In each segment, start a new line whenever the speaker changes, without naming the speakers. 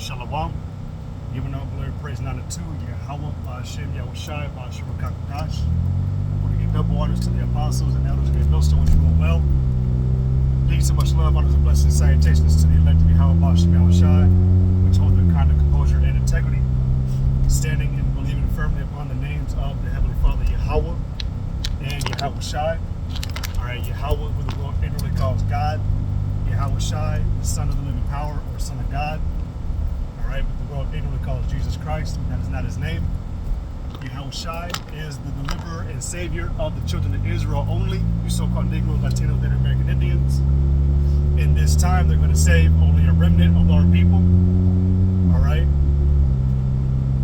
Shalom. Giving all glory, praise, and honor to Yahweh, Hashem, Yahushai, Hashem, Kakadash. I want to give double honors to the apostles and elders of the millstone doing well. Peace and much love, honors, and blessings, salutations to the elect of Yahweh, Hashem, Yahushai, which hold their conduct, composure, and integrity, standing and believing firmly upon the names of the Heavenly Father, Yahweh, and Yahushai. All right, Yahweh, who the world inwardly calls God. Yahushai, the Son of the living power, or Son of God. All right, but the world ignorantly calls Jesus Christ. That is not his name. Yahushai is the deliverer and savior of the children of Israel only, you so-called Negroes, Latinos, Native American Indians. In this time, they're going to save only a remnant of our people. All right,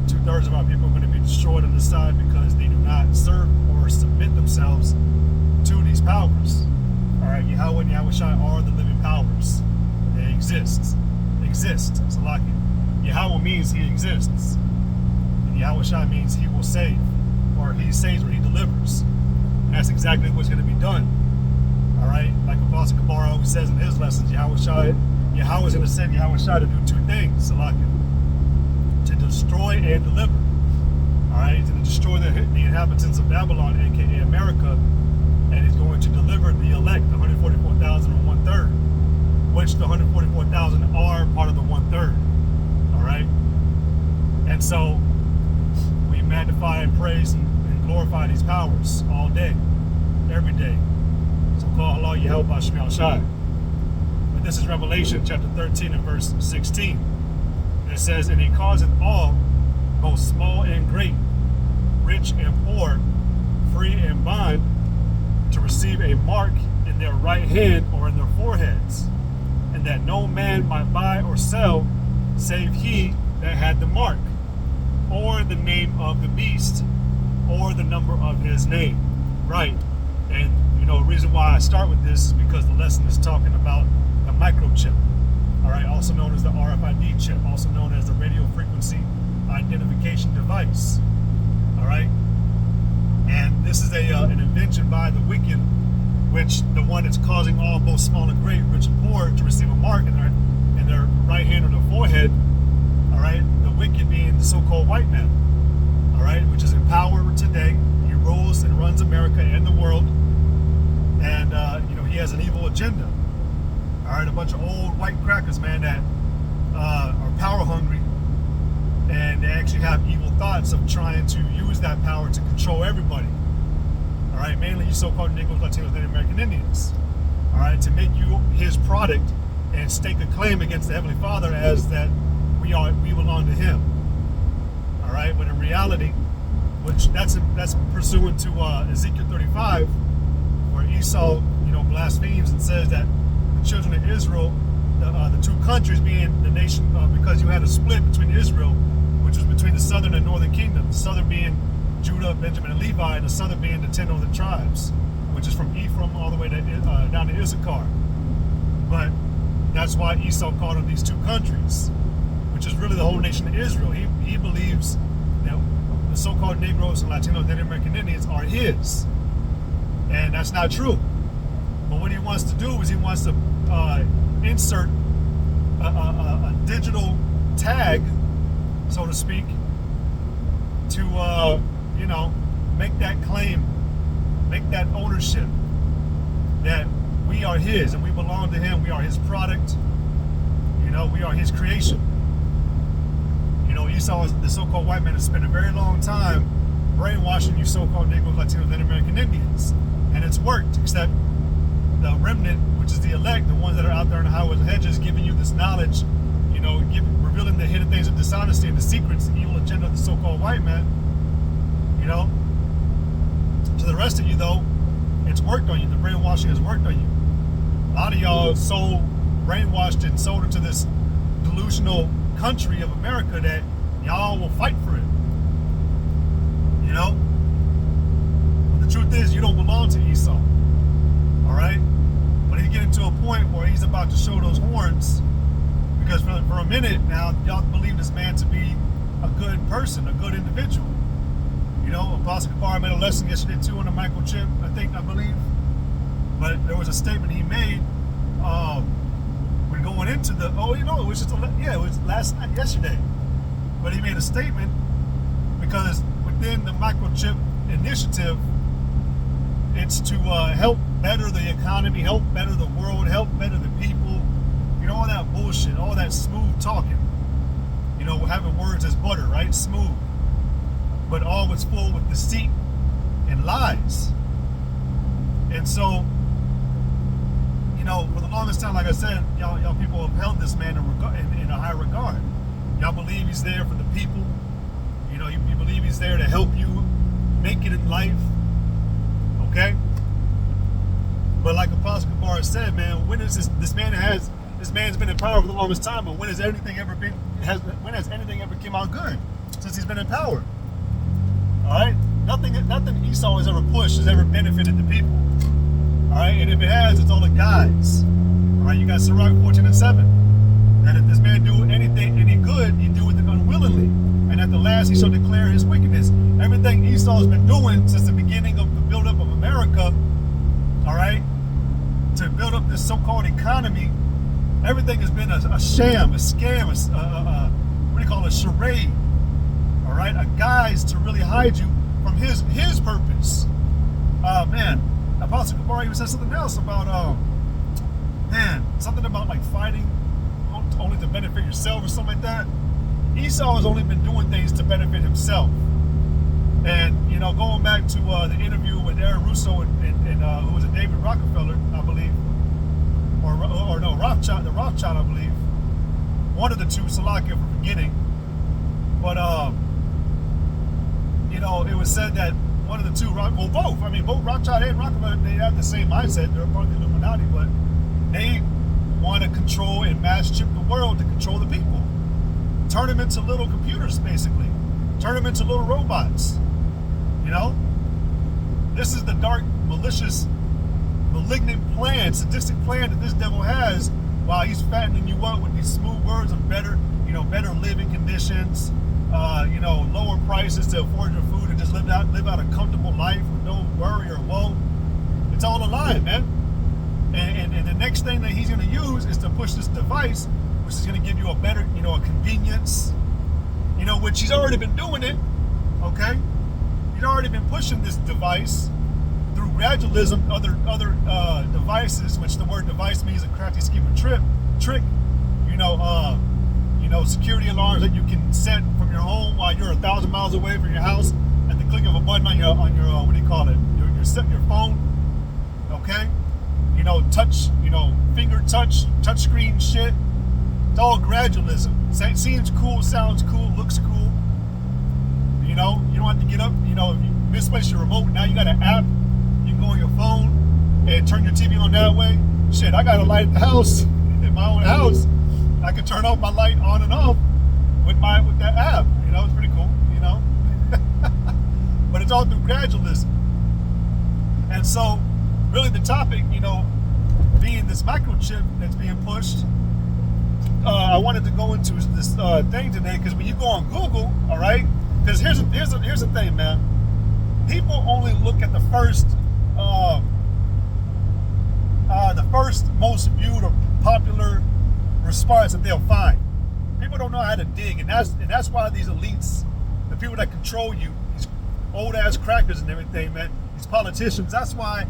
2/3 of our people are going to be destroyed on the side because they do not serve or submit themselves to these powers. All right, Yahweh and Yahushai are the living powers. They exist. Salaki. Yahweh means he exists. And Yahushai means he will save, or he saves, or he delivers. And that's exactly what's going to be done. All right, like Apostle Kabara always says in his lessons, Yahweh's going to send Yahushai to do two things, Salaki. To destroy and deliver. All right, to destroy the inhabitants of Babylon, aka America, and he's going to deliver the elect, the 144,000 and 1/3, which the 144,000 are part of the 1/3. All right, and so we magnify and praise and glorify these powers all day, every day. So call Allah Yahweh Hashem Yahushai. But this is Revelation chapter 13 and verse 16. And it says, "And he causeth all, both small and great, rich and poor, free and bond, to receive a mark in their right hand or in their foreheads, and that no man might buy or sell save he that had the mark, or the name of the beast, or the number of his name." Right. And the reason why I start with this is because the lesson is talking about the microchip. All right, also known as the RFID chip, also known as the radio frequency identification device. All right. And this is an invention by the wicked, which the one that's causing all, both small and great, rich and poor, to receive a mark in their right hand or their forehead. All right, the wicked being the so-called white man. All right, which is in power today. He rules and runs America and the world, and he has an evil agenda. All right, a bunch of old white crackers, man, that are power hungry. And they actually have evil thoughts of trying to use that power to control everybody. All right, mainly you so-called Negroes, Latinos, Native American Indians. All right, to make you his product and stake a claim against the Heavenly Father as that we belong to him. All right, but in reality, which that's pursuant to Ezekiel 35, where Esau, blasphemes and says that the children of Israel, the two countries being the nation, because you had a split between Israel, which was between the southern and northern kingdom. The southern being Judah, Benjamin, and Levi, and the southern being the 10 northern tribes, which is from Ephraim all the way to, down to Issachar. But that's why Esau called them these two countries, which is really the whole nation of Israel. He believes that the so-called Negroes and Latinos, Native American Indians are his. And that's not true. But what he wants to do is he wants to insert a digital tag, so to speak, to make that claim, make that ownership that we are his and we belong to him. We are his product. We are his creation. Esau, the so-called white man, has spent a very long time brainwashing you so-called Negroes, Latinos, Native American Indians, and it's worked. Except the remnant, which is the elect, the ones that are out there in the highways and hedges, giving you this knowledge, revealing the hidden things of dishonesty and the secrets, the evil agenda of the so-called white man. To the rest of you, though, it's worked on you. The brainwashing has worked on you. A lot of y'all so brainwashed and sold into this delusional country of America that y'all will fight for it. But the truth is, you don't belong to Esau. All right? When he's getting to a point where he's about to show those horns, because for a minute now, y'all believe this man to be a good person, a good individual. Apostle Kabara made a lesson yesterday too on the microchip, I believe. But there was a statement he made when we're going into the, it was just, it was last night, yesterday. But he made a statement because within the Microchip initiative, it's to help better the economy, help better the world, help better the people. All that bullshit, all that smooth talking. Having words as butter, right? Smooth. But all was full with deceit and lies. And so, for the longest time, like I said, y'all people have held this man in a high regard. Y'all believe he's there for the people. You believe he's there to help you make it in life. Okay? But like Apostle Kabar said, man, when is this man's been in power for the longest time, but when has anything ever came out good since he's been in power? All right? Nothing Esau has ever pushed has ever benefited the people. All right? And if it has, it's all the guys. All right? You got Sirach 14:7. That if this man do any good, he do it unwillingly. And at the last, he shall declare his wickedness. Everything Esau has been doing since the beginning of the buildup of America, all right, to build up this so-called economy, everything has been a sham, a scam, a charade, all right, a guise to really hide you from his purpose. Man, Apostle Kabar even said something else about, something about like fighting only to benefit yourself or something like that. Esau has only been doing things to benefit himself. And, going back to the interview with Aaron Russo and who was it, David Rockefeller, I believe, or no, Rothschild, I believe. One of the two, Salakia for forgetting. But, it was said that one of the two, both Rothschild and Rockefeller, they have the same mindset. They're part of the Illuminati, but they want to control and mass chip the world to control the people. Turn them into little computers, basically. Turn them into little robots. This is the dark, malicious, malignant plan, sadistic plan that this devil has while he's fattening you up with these smooth words of better living conditions, lower prices to afford your food and just live out a comfortable life with no worry or woe. It's all a lie, man. And the next thing that he's going to use is to push this device, which is going to give you a better, a convenience, which he's already been doing it, okay? He's already been pushing this device through gradualism, other devices, which the word device means a crafty scheme of trick, security alarms that you can set from your home while you're 1,000 miles away from your house at the click of a button on your what do you call it? Your phone, okay? Finger touch screen shit. It's all gradualism. Seems cool, sounds cool, looks cool. You don't have to get up. If you misplace your remote, now you got an app. You can go on your phone and turn your TV on that way. Shit, I got a light at the house, in my own house. I can turn off my light on and off with that app. It's pretty cool. But it's all through gradualism. And so, really, the topic, being this microchip that's being pushed. I wanted to go into this thing today because when you go on Google, all right, because here's the thing, man. People only look at the first most viewed or popular response that they'll find. People don't know how to dig, and that's why these elites, the people that control you, these old ass crackers and everything, man, these politicians, that's why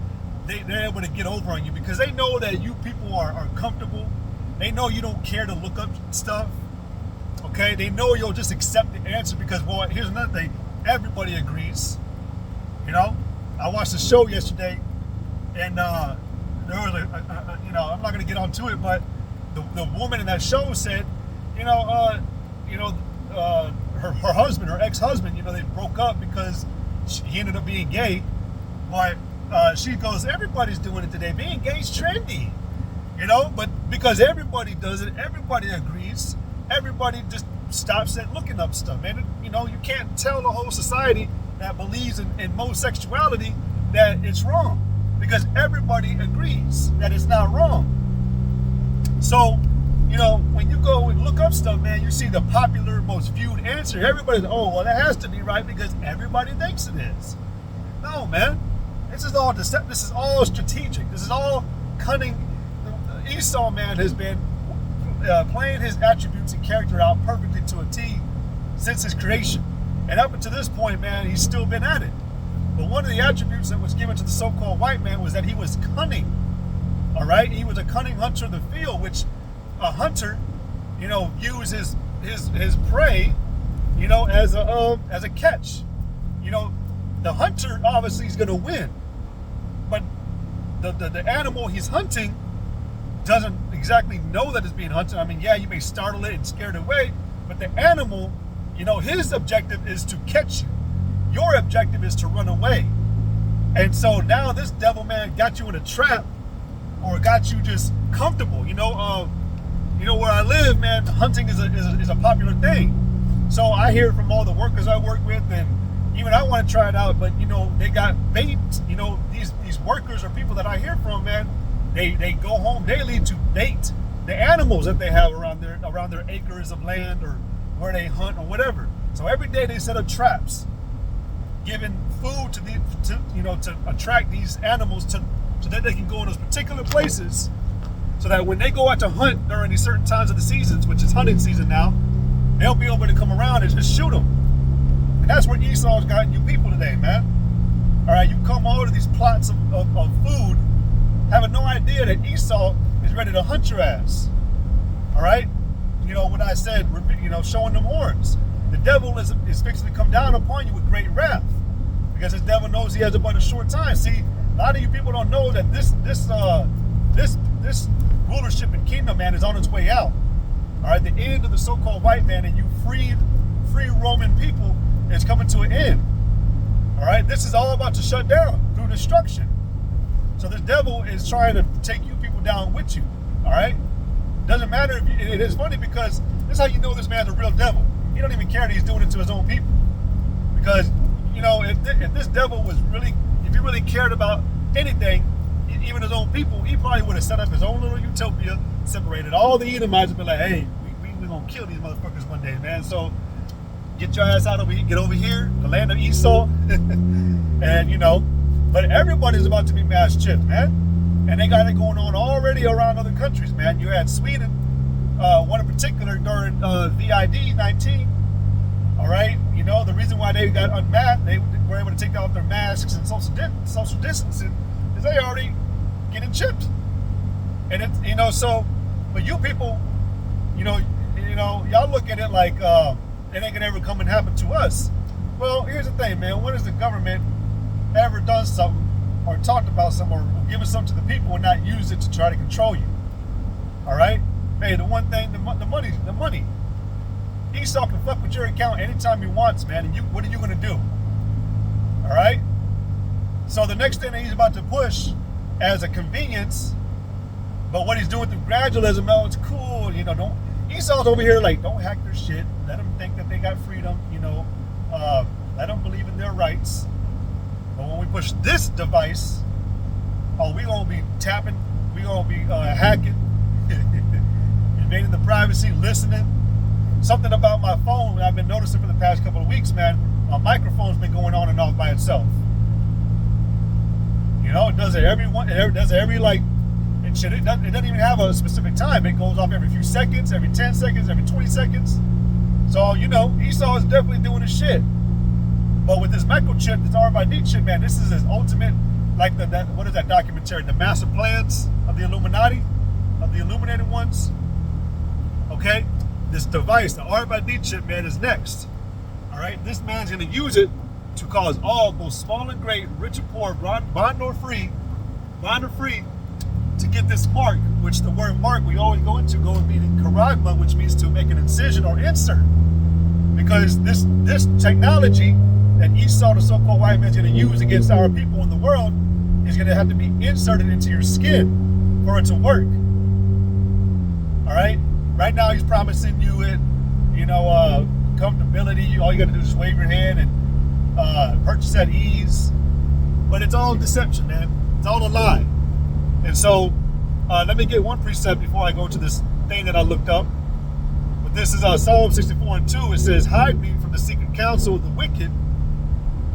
they're able to get over on you, because they know that you people are comfortable. They know you don't care to look up stuff, okay? They know you'll just accept the answer because, well, here's another thing. Everybody agrees, I watched a show yesterday, and there was I'm not going to get onto it, but the woman in that show said, her husband, her ex-husband, they broke up because he ended up being gay, but she goes, everybody's doing it today. Being gay's trendy. But because everybody does it, everybody agrees, everybody just stops at looking up stuff, man. You can't tell the whole society that believes in homosexuality that it's wrong, because everybody agrees that it's not wrong. So, when you go and look up stuff, man, you see the popular, most viewed answer. Everybody's, that has to be right because everybody thinks it is. No, man. This is all strategic. This is all cunning. Esau, man, has been playing his attributes and character out perfectly to a T since his creation. And up until this point, man, he's still been at it. But one of the attributes that was given to the so-called white man was that he was cunning. All right, he was a cunning hunter of the field, which a hunter, views his prey, as a catch. The hunter obviously is going to win, but the animal he's hunting doesn't exactly know that it's being hunted. I mean, yeah, you may startle it and scare it away, but the animal, his objective is to catch you. Your objective is to run away. And so now this devil man got you in a trap, or got you just comfortable. Where I live, man, hunting is a popular thing. So I hear from all the workers I work with, and even I want to try it out, but they got bait. These workers or people that I hear from, man, they go home daily to bait the animals that they have around their acres of land or where they hunt or whatever. So every day they set up traps, giving food to attract these animals so that they can go in those particular places, so that when they go out to hunt during these certain times of the seasons, which is hunting season now, they'll be able to come around and just shoot them. And that's where Esau's gotten you people today, man. All right, you come all to these plots of food, having no idea that Esau is ready to hunt your ass. All right, what I said, showing them horns. The devil is fixing to come down upon you with great wrath, because the devil knows he has a but a short time. See, a lot of you people don't know that this rulership and kingdom, man, is on its way out. All right, the end of the so-called white man and you free Roman people is coming to an end. All right, this is all about to shut down through destruction. So this devil is trying to take you people down with you. All right, doesn't matter if it is funny, because this is how you know this man's a real devil. He don't even care that he's doing it to his own people, because if this devil was really, if he really cared about anything, even his own people, he probably would have set up his own little utopia, separated all the Edomites, and been like, hey, we gonna kill these motherfuckers one day, man. So get your ass out over here, get over here, the land of Esau. And but everybody's about to be mass chipped, man. And they got it going on already around other countries, man. You had Sweden, one in particular during VID 19. All right, the reason why they got unmasked, they were able to take off their masks and social distancing, is they already getting chipped. And it's so, but you people, y'all look at it like it ain't gonna ever come and happen to us. Well, here's the thing, man. When has the government ever done something or talked about something or given something to the people and not used it to try to control you? All right. Hey, the one thing, the money. Esau can fuck with your account anytime he wants, man. And what are you gonna do? All right. So the next thing that he's about to push as a convenience, but what he's doing through gradualism, it's cool. Don't Esau's over here like, don't hack their shit. Let them think that they got freedom. Let them believe in their rights. But when we push this device, we gonna be tapping, we gonna be hacking, invading the privacy, listening. Something about my phone that I've been noticing for the past couple of weeks, man. My microphone's been going on and off by itself. It does it every like, it doesn't even have a specific time. It goes off every few seconds, every 10 seconds, every 20 seconds. So, Esau is definitely doing his shit. But with this microchip, this RFID chip, man, this is his ultimate, like what is that documentary? The master plans of the Illuminati, of the illuminated ones. Okay? This device, the RFID chip, man, is next. All right? This man's going to use it to cause all, both small and great, rich and poor, bond or free, to get this mark, which the word mark we always go meaning charagma, which means to make an incision or insert. Because this technology that Esau, the so-called white man, is going to use against our people in the world is going to have to be inserted into your skin for it to work. All right? Right now he's promising you it, comfortability. All you got to do is wave your hand and purchase at ease. But it's all deception, man. It's all a lie. And so let me get one precept before I go to this thing that I looked up. But this is Psalm 64:2. It says, hide me from the secret counsel of the wicked,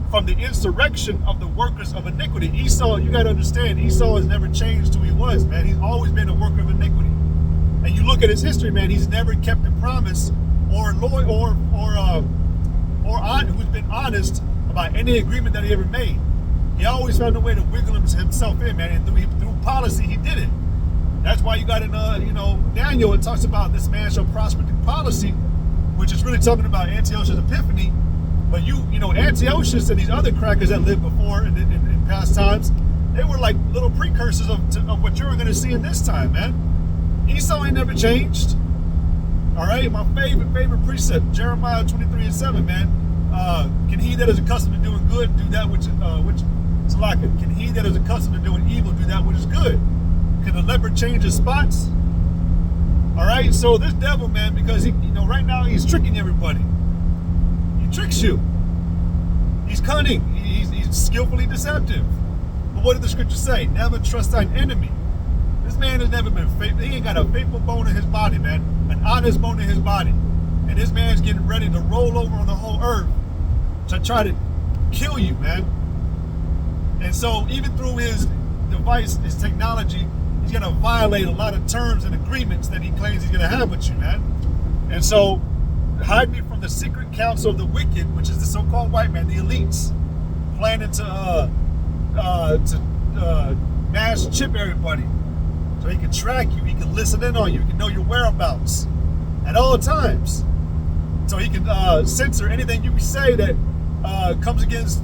from the insurrection of the workers of iniquity. Esau, you got to understand, Esau has never changed who he was, man. He's always been a worker of iniquity. And you look at his history, man, he's never kept a promise or who's been honest about any agreement that he ever made. He always found a way to wiggle himself in, man, and through policy, he did it. That's why you got in, Daniel, it talks about this man shall prosper through policy, which is really talking about Antiochus Epiphanes. But Antiochus and these other crackers that lived before in past times, they were like little precursors of what you're going to see in this time, man. Esau ain't never changed. All right, my favorite precept, Jeremiah 23:7, man. Can he that is accustomed to doing good do that which can he that is accustomed to doing evil do that which is good? Can the leopard change his spots? All right, so this devil, man, because he, right now he's tricking everybody. He tricks you. He's cunning. He's skillfully deceptive. But what did the scripture say? Never trust thine enemy. This man has never been faithful. He ain't got a faithful bone in his body, man. An honest bone in his body. And this man's getting ready to roll over on the whole earth to try to kill you, man. And so even through his device, his technology, he's going to violate a lot of terms and agreements that he claims he's going to have with you, man. And so hide me from the secret counsel of the wicked, which is the so-called white man, the elites, planning to mass chip everybody. So he can track you, he can listen in on you, he can know your whereabouts at all times. So he can censor anything you say that comes against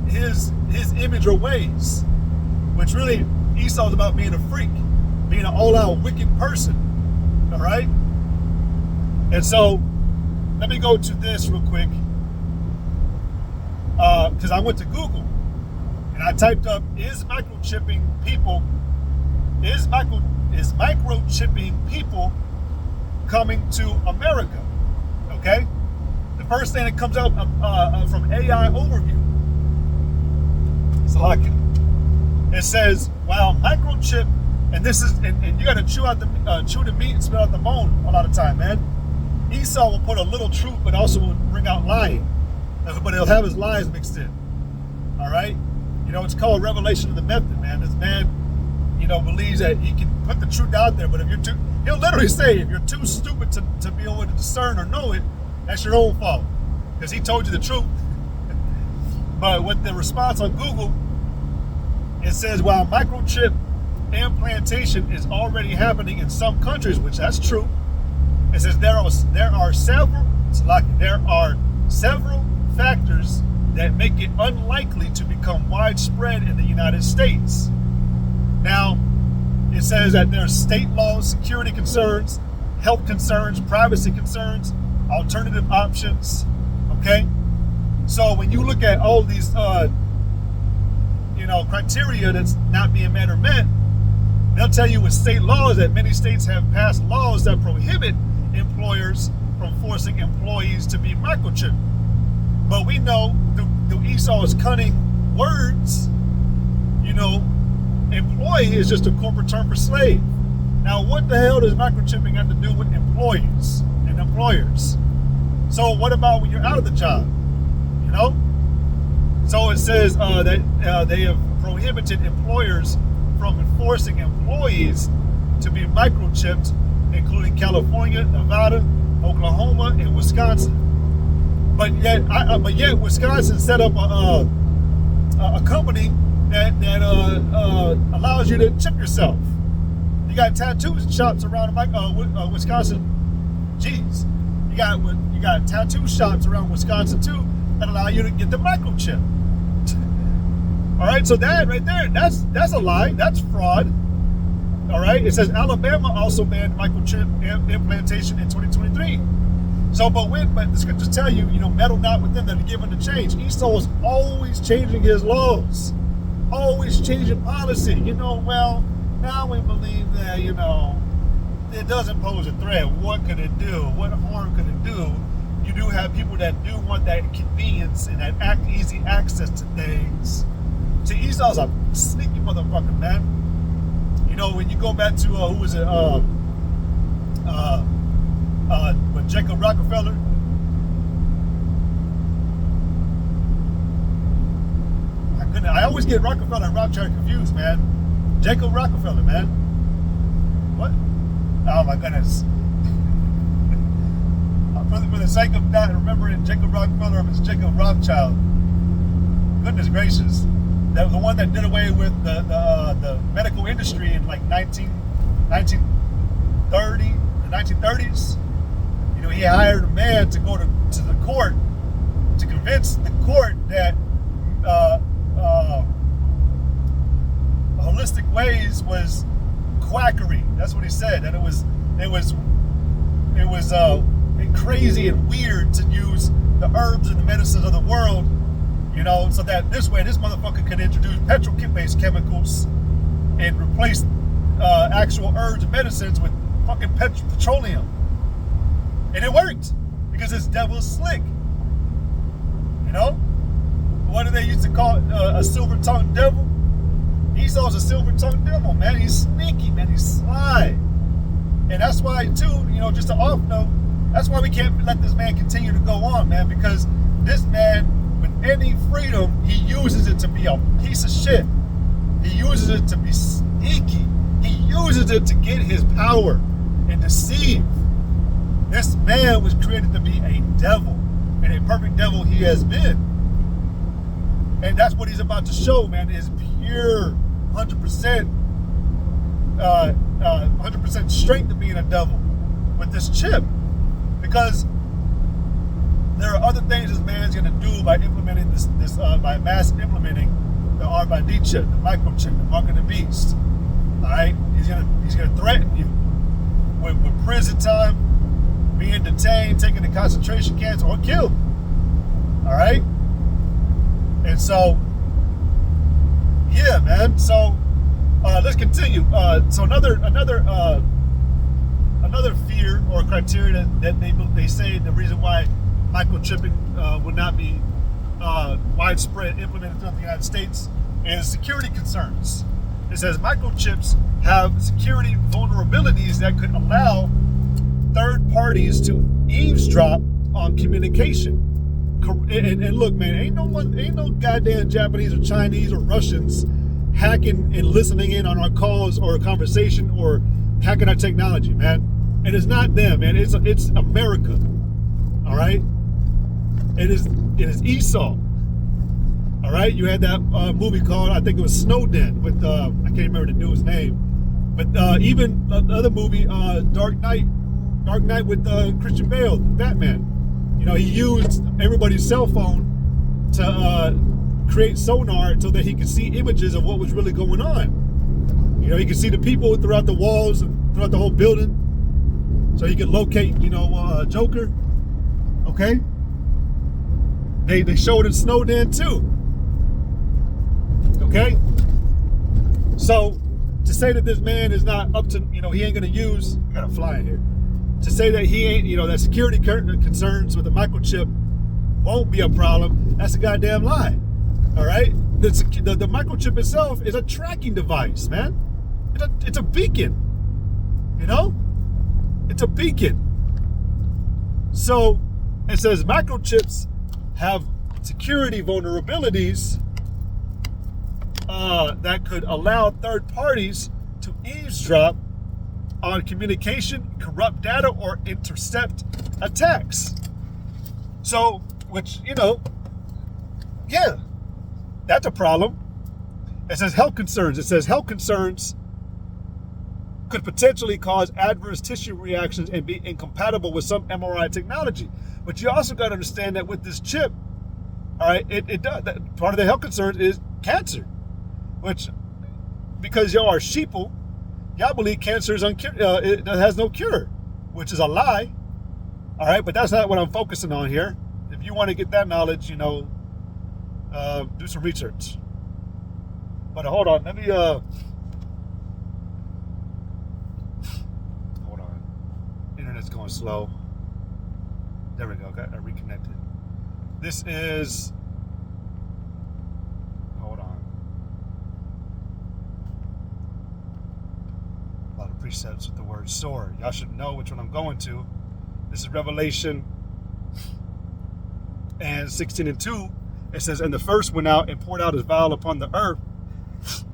his image or ways. Which really, Esau's about being a freak, being an all-out wicked person. All right? And so, let me go to this real quick. Because I went to Google and I typed up, is microchipping people coming to America? Okay? The first thing that comes out from AI Overview. So it says, while microchip, and this is, and you got to chew the meat and spit out the bone a lot of time, man. Esau will put a little truth, but also will bring out lying. But he'll have his lies mixed in. All right? It's called revelation of the method, man. This man, believes that he can put the truth out there, but he'll literally say, if you're too stupid to be able to discern or know it, that's your own fault. Because he told you the truth. But with the response on Google, it says, while microchip implantation is already happening in some countries, which that's true, it says there are several factors that make it unlikely to become widespread in the United States. Now, it says that there's state laws, security concerns, health concerns, privacy concerns, alternative options. Okay, so when you look at all these criteria that's not being met or met, they'll tell you with state laws that many states have passed laws that prohibit employers from forcing employees to be microchipped. But we know through Esau's cunning words, employee is just a corporate term for slave. Now, what the hell does microchipping have to do with employees and employers? So what about when you're out of the job? So it says that they have prohibited employers from enforcing employees to be microchipped, including California, Nevada, Oklahoma, and Wisconsin. But yet Wisconsin set up a company that allows you to chip yourself. You got tattoo shops around Wisconsin. Jeez, you got tattoo shops around Wisconsin too that allow you to get the microchip. All right, so that right there, that's a lie. That's fraud. All right, it says Alabama also banned microchip implantation in 2023. So, but the scriptures tell you, meddle not with them that are given to change. Esau is always changing his laws, always changing policy. Well, now we believe that, it doesn't pose a threat. What could it do? What harm could it do? You do have people that do want that convenience and that easy access to things. See, Esau's a sneaky motherfucker, man. When you go back to, who was it? With Jacob Rockefeller. My goodness, I always get Rockefeller and Rothschild confused, man. Jacob Rockefeller, man. What? Oh my goodness. For the sake of not remembering Jacob Rockefeller, it was Jacob Rothschild. Goodness gracious. That was the one that did away with the medical industry in like 1930, the 1930s. You know, he hired a man to go to the court to convince the court that holistic ways was quackery. That's what he said. That it was crazy and weird to use the herbs and the medicines of the world, you know, so that this way this motherfucker could introduce petrol-based chemicals and replace actual herbs and medicines with fucking petroleum. And it worked because this devil's slick. You know? What do they used to call a silver-tongued devil? Esau's a silver-tongued devil, man. He's sneaky, man. He's sly. And that's why, too, you know, just an off note, that's why we can't let this man continue to go on, man, because this man, with any freedom, he uses it to be a piece of shit. He uses it to be sneaky. He uses it to get his power and deceive. This man was created to be a devil, and a perfect devil he has been. And that's what he's about to show, man, is pure 100% 100% strength of being a devil with this chip. Because there are other things this man's going to do by implementing this by mass implementing the RFID chip, the microchip, the mark of the beast. All right, he's gonna threaten you with prison time, being detained, taken to concentration camps, or killed. All right, and so yeah, man. So let's continue. So another fear or criteria that they say the reason why microchipping will not be widespread implemented throughout the United States is security concerns. It says microchips have security vulnerabilities that could allow third parties to eavesdrop on communication. And look, man, ain't no goddamn Japanese or Chinese or Russians hacking and listening in on our calls or a conversation or hacking our technology, man. And it's not them, man. It's America. All right. It is Esau. All right. You had that movie called, I think it was Snowden with I can't remember the dude's name, but even the other movie, Dark Knight with Christian Bale, Batman. You know, he used everybody's cell phone to create sonar so that he could see images of what was really going on. You know, he could see the people throughout the walls and throughout the whole building, so he could locate, you know, Joker. Okay. They showed it Snowden too. Okay. So to say that this man is not up to, you know, he ain't gonna use. I got a fly in here. To say that he ain't, you know, that security concerns with the microchip won't be a problem, that's a goddamn lie. All right? The microchip itself is a tracking device, man. It's a beacon. You know? It's a beacon. So it says microchips have security vulnerabilities that could allow third parties to eavesdrop on communication, corrupt data, or intercept attacks. So, which, you know, yeah, that's a problem. It says health concerns. It says health concerns could potentially cause adverse tissue reactions and be incompatible with some MRI technology. But you also got to understand that with this chip, all right, it does. Part of the health concerns is cancer, which, because y'all are sheeple, y'all believe cancer is it has no cure, which is a lie. All right, but that's not what I'm focusing on here. If you want to get that knowledge, you know, do some research. But hold on, let me hold on. Internet's going slow. There we go. Got reconnected. This is. Hold on. A lot of precepts with the word sword. Y'all should know which one I'm going to. This is Revelation and 16:2. It says, "And the first went out and poured out his vial upon the earth,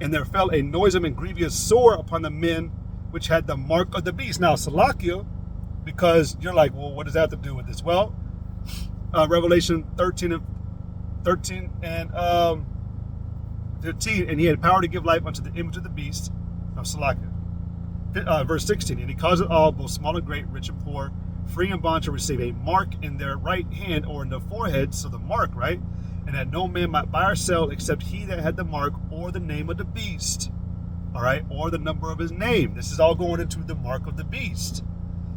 and there fell a noisome and grievous sore upon the men which had the mark of the beast. Now, Salakia, because you're like, well, what does that have to do with this? Well, Revelation 13 and 15, and he had power to give life unto the image of the beast. Now, Salakia. Verse 16, and he caused all, both small and great, rich and poor, free and bond, to receive a mark in their right hand or in their forehead, so the mark, right? And that no man might buy or sell except he that had the mark or the name of the beast, all right, or the number of his name. This is all going into the mark of the beast.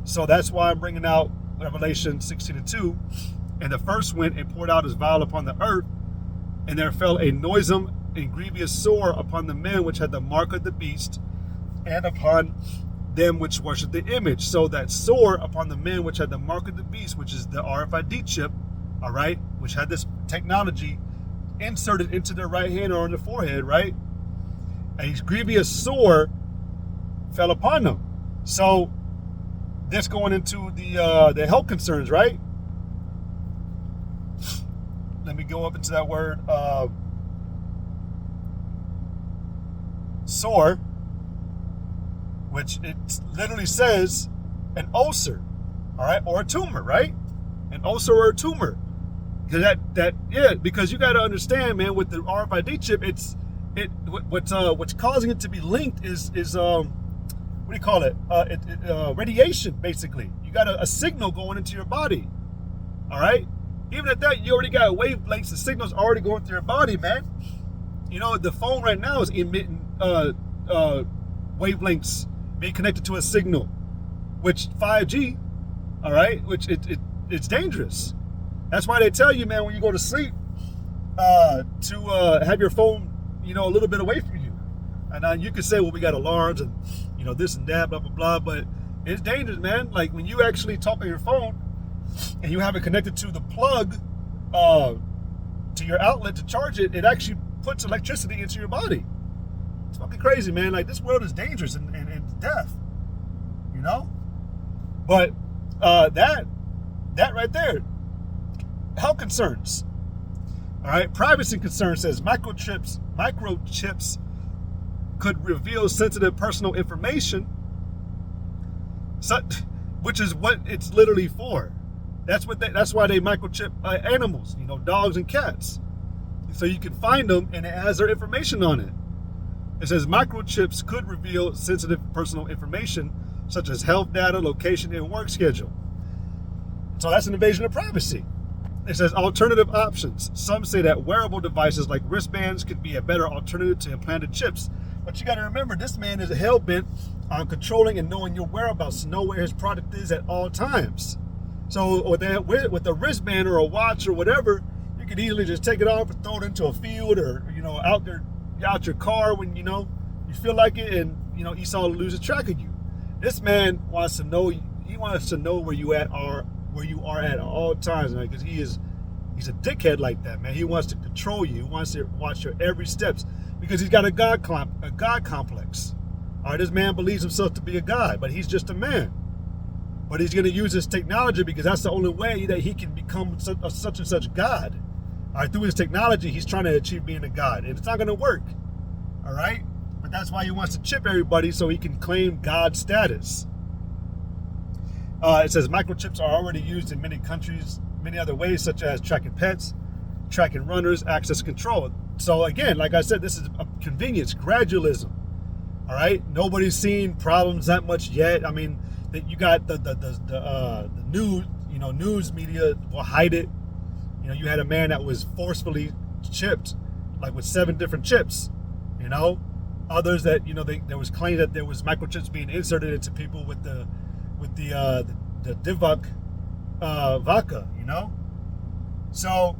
So that's why I'm bringing out Revelation 16:2. And the first went and poured out his vial upon the earth, and there fell a noisome and grievous sore upon the men which had the mark of the beast, and upon them which worship the image. So that sore upon the men which had the mark of the beast, which is the RFID chip, all right, which had this technology inserted into their right hand or on the forehead, right? A grievous sore fell upon them. So this going into the health concerns, right? Let me go up into that word, sore, which it literally says an ulcer, all right, or a tumor, right? An ulcer or a tumor. Because you got to understand, man, with the RFID chip, what's causing it to be linked is what do you call it? Radiation, basically. You got a signal going into your body, all right? Even at that, you already got wavelengths. The signal's already going through your body, man. You know, the phone right now is emitting wavelengths, being connected to a signal, which 5G, all right, which it's dangerous. That's why they tell you, man, when you go to sleep, to have your phone, you know, a little bit away from you. And you could say, well, we got alarms and, you know, this and that, blah, blah, blah, but it's dangerous, man. Like when you actually talk on your phone and you have it connected to the plug, to your outlet to charge it, it actually puts electricity into your body. It's fucking crazy, man. Like, this world is dangerous and death, you know? But that right there, health concerns, all right? Privacy concerns says microchips could reveal sensitive personal information, which is what it's literally for. That's why they microchip animals, you know, dogs and cats, so you can find them and it has their information on it. It says microchips could reveal sensitive personal information such as health data, location, and work schedule. So that's an invasion of privacy. It says alternative options. Some say that wearable devices like wristbands could be a better alternative to implanted chips. But you got to remember, this man is hell-bent on controlling and knowing your whereabouts, to know where his product is at all times. So with a wristband or a watch or whatever, you could easily just take it off and throw it into a field, or, you know, out your car when, you know, you feel like it, and, you know, Esau loses track of you. This man wants to know. He wants to know where you are at all times, man, because he's a dickhead like that, man. He wants to control you. He wants to watch your every steps because he's got a God complex. All right, this man believes himself to be a god, but he's just a man. But he's going to use this technology because that's the only way that he can become such and such god. All right, through his technology, he's trying to achieve being a god, and it's not going to work. All right, but that's why he wants to chip everybody so he can claim god status. It says microchips are already used in many countries, many other ways, such as tracking pets, tracking runners, access control. So again, like I said, this is a convenience, gradualism. All right, nobody's seen problems that much yet. I mean, that you got the news, you know, news media will hide it. You know, you had a man that was forcefully chipped, like with 7 different chips. You know, others that, you know, there was claimed that there was microchips being inserted into people with the Divak vodka, you know? So,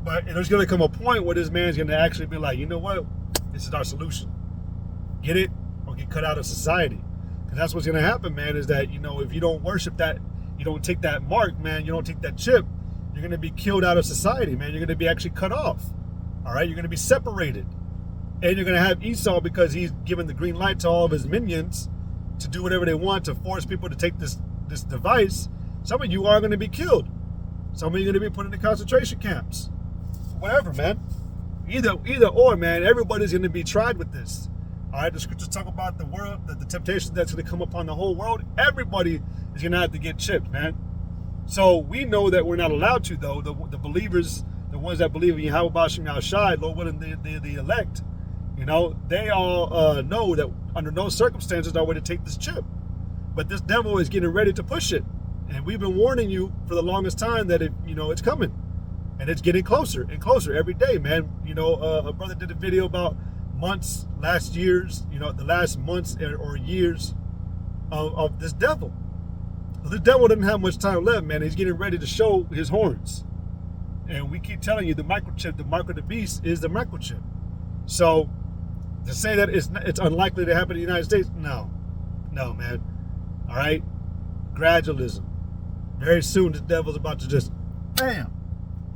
but there's going to come a point where this man's going to actually be like, you know what? This is our solution. Get it or get cut out of society. Because that's what's going to happen, man, is that, you know, if you don't worship that, you don't take that mark, man, you don't take that chip, you're going to be killed out of society, man. You're going to be actually cut off. All right? You're going to be separated. And you're going to have Esau, because he's given the green light to all of his minions to do whatever they want to force people to take this device. Some of you are going to be killed. Some of you are going to be put into concentration camps. Whatever, man. Either or, man. Everybody's going to be tried with this. All right, the scriptures talk about the world, the temptation that's going to come upon the whole world. Everybody is going to have to get chipped, man. So we know that we're not allowed to, though. The believers, the ones that believe in Yahweh Bashim Yahushai, Lord willing, the elect, they all know that under no circumstances are we to take this chip. But this devil is getting ready to push it. And we've been warning you for the longest time that it's coming. And it's getting closer and closer every day, man. A brother did a video about months, last years, the last months or years of this devil. The devil doesn't have much time left, man. He's getting ready to show his horns. And we keep telling you the microchip, the mark of the beast is the microchip. So to say that it's unlikely to happen in the United States, no, man. All right? Gradualism. Very soon the devil's about to just, bam,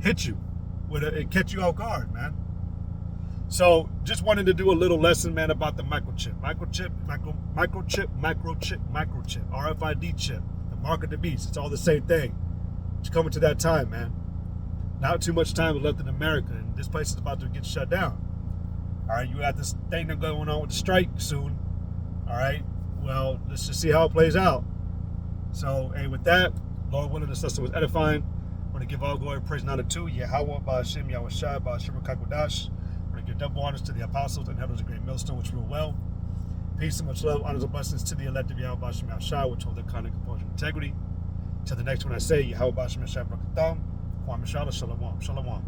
hit you and catch you off guard, man. So just wanted to do a little lesson, man, about the microchip. Microchip, RFID chip, the mark of the beast. It's all the same thing. It's coming to that time, man. Not too much time left in America, and this place is about to get shut down. All right, you got this thing that's going on with the strike soon. All right, well, let's just see how it plays out. So, hey, with that, Lord willing, this lesson was edifying. I want to give all glory, praise, and honor to Yahweh, Ba'ashem, Yahushai, Ba'ashem, Kakodash. I want to give double honors to the apostles and elders of Great Millstone, which rule well. Peace and much love, honors and blessings to the elect of Yahweh, Ba'ashem, Yahushai, which hold their conduct, composure, and integrity. Till the next one I say, Yahweh, Ba'ashem, Yahushai, Brakatam, Kwame Shalom, Shalom.